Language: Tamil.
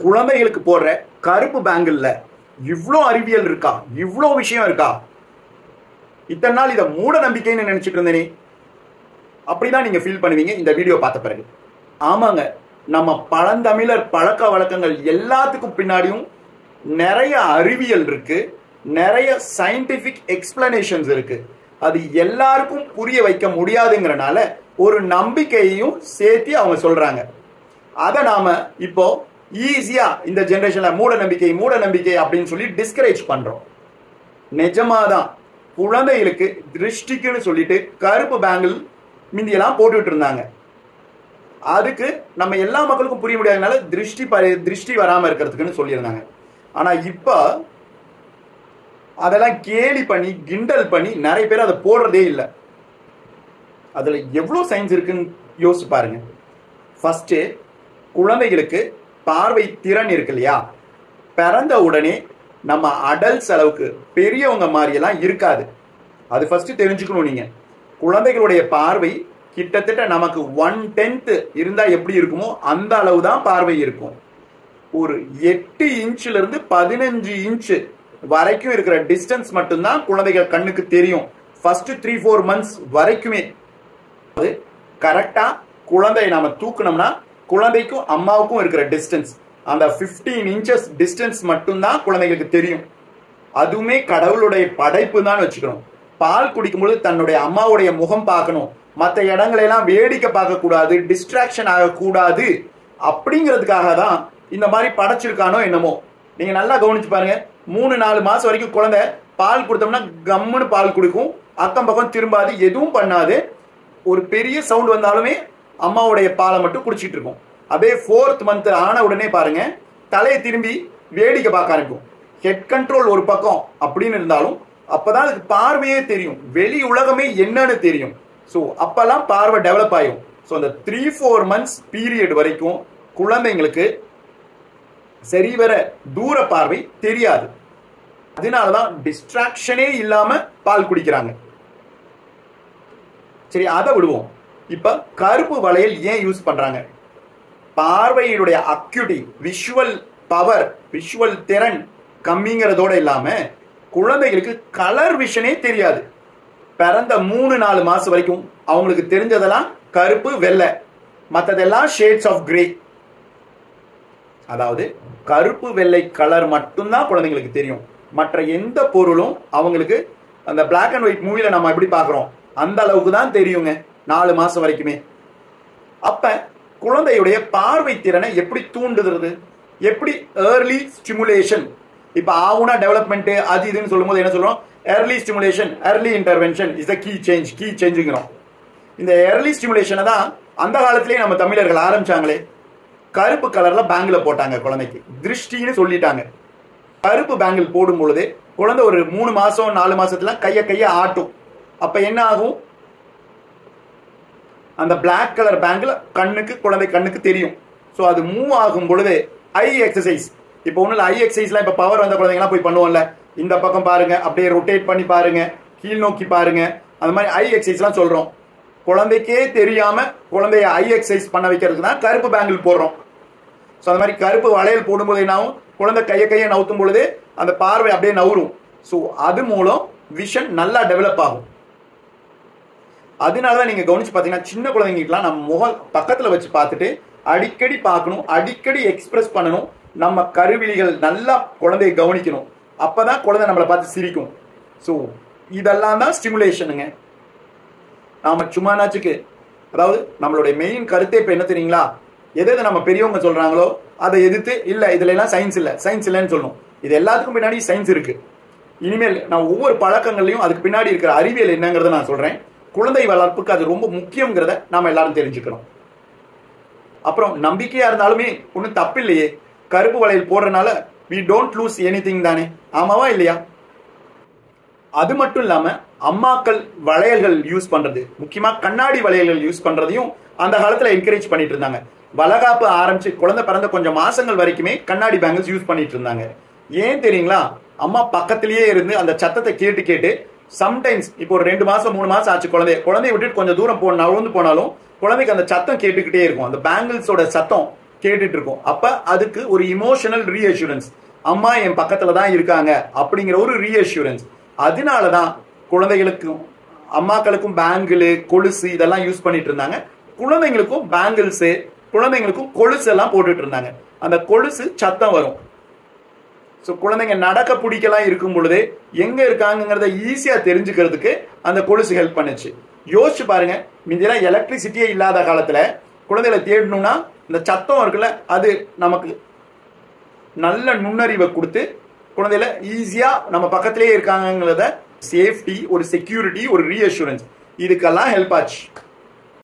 குழந்தைகளுக்கு போடுற கருப்பு பேங்கிள்ல இவ்வளோ அறிவியல் இருக்கா, இவ்வளோ விஷயம் இருக்கா? இத்தனை நாள் இதை மூட நம்பிக்கைன்னு நினைச்சிட்டு இருந்தேனே. அப்படிதான் நீங்க ஃபீல் பண்ணுவீங்க இந்த வீடியோ பார்த்த பிறகு. ஆமாங்க, நம்ம பழந்தமிழர் பழக்க வழக்கங்கள் எல்லாத்துக்கும் பின்னாடியும் நிறைய அறிவியல் இருக்கு, நிறைய சயின்டிபிக் எக்ஸ்பிளனேஷன்ஸ் இருக்கு. அது எல்லாருக்கும் புரிய வைக்க முடியாதுங்கிறனால ஒரு நம்பிக்கையையும் சேர்த்து அவங்க சொல்றாங்க. அதை நாம இப்போ ஈஸியா இந்த ஜெனரேஷன்ல மூட நம்பிக்கை அப்படின்னு சொல்லி டிஸ்கரேஜ் பண்றோம். நிஜமாதான் குழந்தைகளுக்கு திருஷ்டிக்குன்னு சொல்லிட்டு கருப்பு பேங்கிள் மிந்தியெல்லாம் போட்டுட்டு இருந்தாங்க. அதுக்கு நம்ம எல்லா மக்களுக்கும் புரிய முடியாதனால திருஷ்டி வராம இருக்கிறதுக்குன்னு சொல்லியிருந்தாங்க. ஆனா இப்ப அதெல்லாம் கேலி பண்ணி கிண்டல் பண்ணி நிறைய பேர் அதை போடுறதே இல்லை. அதுல எவ்வளவு சயின்ஸ் இருக்குன்னு யோசிச்சு பாருங்க. ஃபர்ஸ்ட், குழந்தைகளுக்கு பார்வை திறன் இருக்கு இல்லையா, பிறந்த உடனே நம்ம அடல்ட்ஸ் அளவுக்கு பெரியவங்க மாதிரி எல்லாம் இருக்காது. அது ஃபர்ஸ்ட் தெரிஞ்சுக்கணும். நீங்க குழந்தைகளுடைய பார்வை கிட்டத்தட்ட நமக்கு 1/10 இருந்தா எப்படி இருக்குமோ அந்த அளவு தான் பார்வை இருக்கும். ஒரு 8 இன்ச்ல இருந்து 15 இன்ச் வரைக்கும் இருக்கிற டிஸ்டன்ஸ் மட்டும்தான் குழந்தைகள் கண்ணுக்கு தெரியும். ஃபர்ஸ்ட் 3-4 months வரைக்குமே. கரெக்டா குழந்தையை நாம தூக்கணும்னா குழந்தைக்கும் அம்மாவுக்கும் இருக்கிற டிஸ்டன்ஸ் அந்த 15 inches டிஸ்டன்ஸ் மட்டும்தான் குழந்தைகளுக்கு தெரியும். அதுவுமே கடவுளுடைய படைப்பு தான் வச்சுக்கணும். பால் குடிக்கும்போது தன்னுடைய அம்மாவுடைய முகம் பார்க்கணும், மற்ற இடங்களெல்லாம் வேடிக்கை பார்க்க கூடாது, டிஸ்ட்ராக்ஷன் ஆகக்கூடாது. அப்படிங்கிறதுக்காக தான் இந்த மாதிரி படைச்சிருக்கானோ என்னமோ. நீங்க நல்லா கவனிச்சு பாருங்க. 3-4 மாசம் வரைக்கும் குழந்தை பால் கொடுத்தோம்னா கம்முன்னு பால் குடிக்கும், அக்கம் பக்கம் திரும்பாது, எதுவும் பண்ணாது. ஒரு பெரிய சவுண்ட் வந்தாலுமே அம்மாவுடைய பாலை மட்டும் குடிச்சிட்டு இருக்கும். அதே 4th month ஆன உடனே பாருங்க, தலையை திரும்பி வேடிக்கை பார்க்க ஆரம்பிக்கும். ஹெட் கண்ட்ரோல் ஒரு பக்கம் அப்படின்னு இருந்தாலும் அப்பதான் அதுக்கு பார்வையே தெரியும், வெளி உலகமே என்னன்னு தெரியும். ஸோ அப்பெல்லாம் பார்வை டெவலப் ஆகும். ஸோ அந்த 3-4 months பீரியட் வரைக்கும் குழந்தைங்களுக்கு சரிவர தூர பார்வை தெரியாது. அதனாலதான் டிஸ்ட்ராக்ஷனே இல்லாம பால் குடிக்கிறாங்க. சரி, அதை விடுவோம். இப்ப கருப்பு வளையல் ஏன் யூஸ் பண்றாங்க? பார்வையினுடைய அக்யூட்டி, விஷுவல் பவர், விஷுவல் திறன் கம்மிங்கிறதோட இல்லாம குழந்தைகளுக்கு கலர் விஷனே தெரியாது. பிறந்த 3-4 மாசம் வரைக்கும் அவங்களுக்கு தெரிஞ்சதெல்லாம் கருப்பு வெள்ளை, மற்றதெல்லாம் ஷேட்ஸ் ஆஃப் கிரே. அதாவது கருப்பு வெள்ளை கலர் மட்டும்தான் குழந்தைங்களுக்கு தெரியும். மற்ற எந்த பொருளும் அவங்களுக்கு அந்த பிளாக் அண்ட் ஒயிட் மூவில நம்ம எப்படி பார்க்கிறோம் அந்த அளவுக்கு தான் தெரியுங்க 4 மாசம் வரைக்குமே. அப்ப குழந்தையுடைய பார்வை திறனை எப்படி தூண்டுகிறது? எப்படி ஏர்லி ஸ்டிமுலேஷன்? இப்ப ஆவுனா டெவலப்மெண்ட் அது இதுன்னு சொல்லும்போது என்ன சொல்றோம்? Early stimulation, early intervention is the key சேஞ்சுங்கிறோம். இந்த ஏர்லி ஸ்டிமுலேஷனை தான் அந்த காலத்திலேயே நம்ம தமிழர்கள் ஆரம்பிச்சாங்களே. கருப்பு கலர்ல பேங்கிள் போட்டாங்க குழந்தைக்கு, திருஷ்டின்னு சொல்லிட்டாங்க. கருப்பு பேங்கிள் போடும் பொழுது குழந்தை ஒரு 3 மாசம் 4 மாசத்துல கைய ஆட்டும். அப்ப என்ன ஆகும்? அந்த பிளாக் கலர் பேங்கிள் குழந்தை கண்ணுக்கு தெரியும். ஸோ அது மூவ் ஆகும் பொழுது ஐ எக்ஸசைஸ். இப்போ ஒன்றும் இல்லை, ஐ எக்ஸசைஸ்லாம் இப்போ பவர் வந்த குழந்தைங்கலாம் போய் பண்ணுவோம்ல, இந்த பக்கம் பாருங்க, அப்படியே ரொட்டேட் பண்ணி பாருங்க, கீழ் நோக்கி பாருங்க, அந்த மாதிரி ஐ எக்ஸசைஸ்லாம் சொல்றோம். குழந்தைக்கே தெரியாம குழந்தைய ஐ எக்ஸசைஸ் பண்ண வைக்கிறதுக்கு தான் கருப்பு பேங்கிள் போடுறோம். ஸோ அந்த மாதிரி கருப்பு வளையல் போடும்போது என்னாகும்? குழந்தை கையை நவுத்தும் பொழுது அந்த பார்வை அப்படியே நவுறும். ஸோ அது மூலம் விஷன் நல்லா டெவலப் ஆகும். அதனாலதான் நீங்க கவனிச்சு பாத்தீங்கன்னா சின்ன குழந்தைங்களுக்குலாம் நம்ம முகம் பக்கத்துல வச்சு பார்த்துட்டு அடிக்கடி பார்க்கணும், அடிக்கடி எக்ஸ்பிரஸ் பண்ணணும். நம்ம கருவிழிகள் நல்லா குழந்தையை கவனிக்கணும். அப்பதான் குழந்தை நம்மளை பார்த்து சிரிக்கும். ஸோ இதெல்லாம் தான் ஸ்டிமுலேஷனுங்க. நாம சும்மானாச்சுக்கு, அதாவது நம்மளுடைய மெயின் கருத்தே இப்ப என்ன தெரியுங்களா? எது நம்ம பெரியவங்க சொல்றாங்களோ அதை எதிர்த்து இல்ல இதுல எல்லாம் சயின்ஸ் இல்லைன்னு சொல்லணும். இது எல்லாத்துக்கும் பின்னாடி சயின்ஸ் இருக்கு. இனிமேல் நான் ஒவ்வொரு பழக்கங்களையும் அதுக்கு பின்னாடி இருக்கிற அறிவியல் என்னங்கிறத நான் சொல்றேன். குழந்தை வளர்ப்புக்கு அது ரொம்ப முக்கியங்கிறத நாம எல்லாரும் தெரிஞ்சுக்கணும். அப்புறம் நம்பிக்கையா இருந்தாலுமே ஒன்றும் தப்பு இல்லையே. கருப்பு வளையல் போடுறதுனால we don't lose anything தானே, ஆமாவா இல்லையா? அது மட்டும் இல்லாம அம்மாக்கள் வளையல்கள் யூஸ் பண்றது, முக்கியமா கண்ணாடி வளையல்கள் யூஸ் பண்றதையும் அந்த காலத்துல என்கரேஜ் பண்ணிட்டு இருந்தாங்க. வளகாப்பு ஆரம்பிச்சு குழந்தை பிறந்த கொஞ்சம் மாசங்கள் வரைக்குமே கண்ணாடி பேங்கிள்ஸ் யூஸ் பண்ணிட்டு இருந்தாங்க. ஏன் தெரியுங்களா? அம்மா பக்கத்திலேயே இருந்து அந்த சத்தத்தை கேட்டு சம்டைம்ஸ் இப்போ ஒரு 2 மாசம் 3 மாசம் ஆச்சு குழந்தைய விட்டுட்டு கொஞ்சம் தூரம் நகர்ந்து போனாலும் குழந்தைக்கு அந்த சத்தம் கேட்டுக்கிட்டே இருக்கும். அந்த பேங்கிள்ஸோட சத்தம் கேட்டுட்டு இருக்கோம். அப்ப அதுக்கு ஒரு இமோஷனல் ரீஅஷூரன்ஸ், அம்மா என் பக்கத்துல தான் இருக்காங்க அப்படிங்கிற ஒரு ரீஅஷூரன்ஸ். அதனாலதான் குழந்தைகளுக்கும் அம்மாக்களுக்கும் பேங்கிள் கொலுசு இதெல்லாம் யூஸ் பண்ணிட்டு இருந்தாங்க, குழந்தைங்களுக்கும் பேங்கிள்ஸ் குழந்தைங்களுக்கும் கொலுசு எல்லாம் போட்டுட்டு இருந்தாங்க. அந்த கொலுசு சத்தம் வரும். ஸோ குழந்தைங்க நடக்க பிடிக்கலாம் இருக்கும் பொழுது எங்க இருக்காங்கிறத ஈஸியா தெரிஞ்சுக்கிறதுக்கு அந்த கொலுசு ஹெல்ப் பண்ணுச்சு. யோசிச்சு பாருங்க, முந்தியெல்லாம் எலக்ட்ரிசிட்டியே இல்லாத காலத்துல குழந்தைகளை தேடணும்னா இந்த சத்தம் இருக்குல்ல, அது நமக்கு நல்ல நுண்ணறிவை கொடுத்து குழந்தைகளை ஈஸியா நம்ம பக்கத்திலேயே இருக்காங்கிறத சேஃப்டி, ஒரு செக்யூரிட்டி, ஒரு ரீஅஷூரன்ஸ், இதுக்கெல்லாம் ஹெல்ப் ஆச்சு.